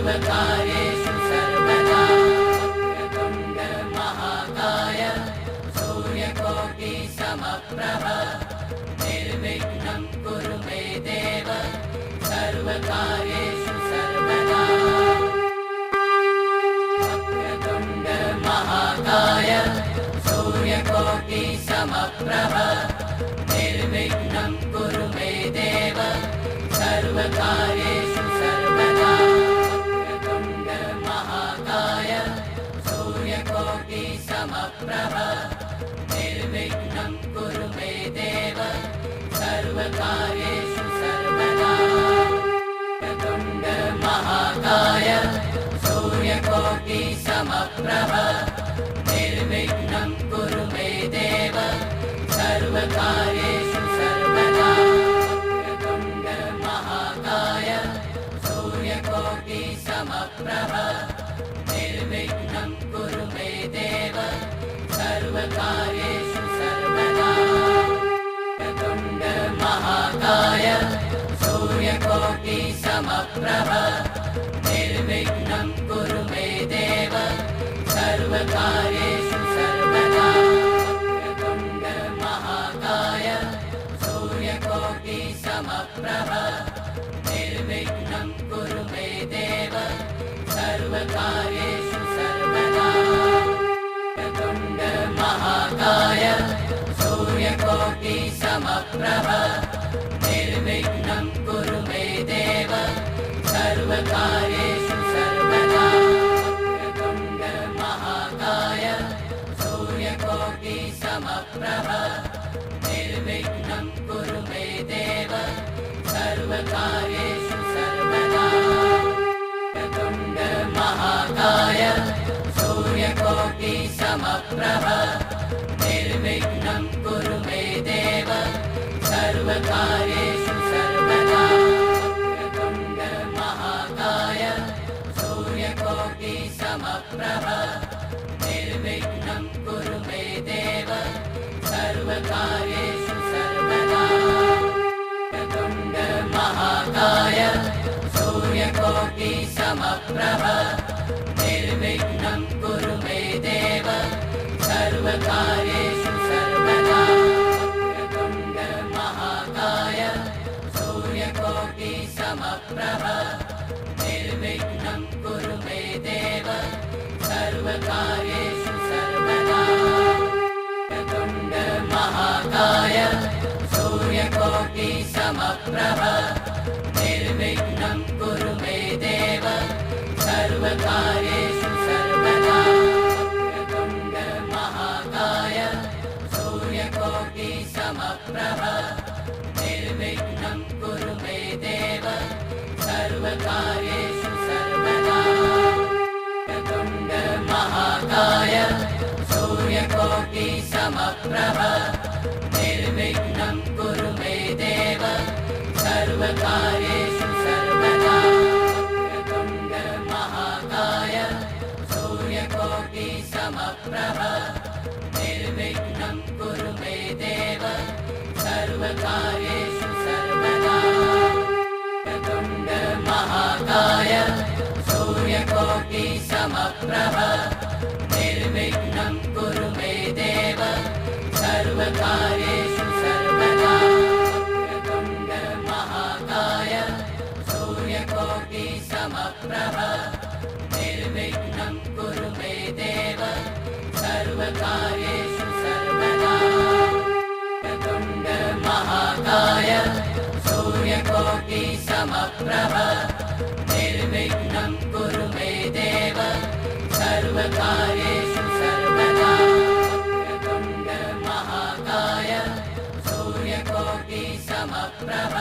सर्वकार्येषु सर्वदा वक्रतुण्ड महाकाय सूर्यकोटिसमप्रभ निर्विघ्नं कुरु मे देव सर्वकार्येषु सर्वदा वक्रतुण्ड महाकाय सूर्यकोटिसमप्रभ निर्विघ्नं कुरु मे देव सर्वकार्येषु सर्वदा वक्रतुण्ड महाकाय सूर्यकोटिसमप्रभ निर्विघ्नं कुरु मे देव सर्वकार्येषु सर्वदा वक्रतुण्ड महाकाय सूर्यकोटिसमप्रभ निर्विघ्नं कुरु मे देव सर्वकार्येषु सर्वदा वक्रतुण्ड महाकाय सूर्यकोटिसमप्रभ निर्विघ्नं कुरु मे देव सर्वकार्येषु सर्वदा वक्रतुण्ड महाकाय सूर्यकोटिसमप्रभ निर्विघ्नं कुरु मे देव सर्वकार्येषु सर्वदा वक्रतुण्ड महाकाय सूर्यकोटिसमप्रभ निर्विघ्नं कुरु मे देव सर्वकार्येषु सर्वदा वक्रतुण्ड महाकाय सूर्यकोटिसमप्रभ निर्विघ्नं कुरु मे देव सर्वकार्येषु सर्वदा वक्रतुण्ड महाकाय सूर्यकोटिसमप्रभ निर्विघ्नं कुरु मे देव सर्वकार्येषु सर्वदा वक्रतुण्ड महाकाय सूर्यकोटिसमप्रभ निर्विघ्नं कुरु मे देव सर्वकार्येषु सर्वदा वक्रतुण्ड महाकाय सूर्यकोटिसमप्रभ निर्विघ्नं कुरु मे देव सर्वकार्येषु सर्वदा वक्रतुण्ड महाकाय सूर्यकोटिसमप्रभ निर्विघ्नं कुरु मे देव सर्वकार्येषु सर्वदा वक्रतुण्ड महाकाय सूर्यकोटिसमप्रभ निर्विघ्नं कुरु मे देव सर्वकार्येषु सर्वदा वक्रतुण्ड महाकाय सूर्यकोटिसमप्रभ निर्विघ्नं कुरु मे देव सर्वकार्येषु सर्वदा वक्रतुण्ड महाकाय सूर्यकोटिसमप्रभ निर्विघ्नं कुरु मे देव सर्वकार्येषु सर्वदा वक्रतुण्ड महाकाय सूर्यकोटिसमप्रभ निर्विघ्नं कुरु मे देव सर्वकार्येषु सर्वदा वक्रतुण्ड महाकाय सूर्यकोटिसमप्रभ निर्विघ्नं कुरु मे देव सर्वकार्येषु सर्वदा वक्रतुण्ड महाकाय सूर्यकोटिसमप्रभ निर्विघ्नं कुरु मे देव सर्वकार्येषु सर्वदा वक्रतुण्ड महाकाय सूर्यकोटिसमप्रभ निर्विघ्नं कुरु मे देव सर्वकार्येषु सर्वदा वक्रतुण्ड महाकाय सूर्यकोटिसमप्रभ निर्विघ्नं कुरु मे देव सर्वकार्येषु सर्वदा वक्रतुण्ड महाकाय सूर्यकोटिसमप्रभ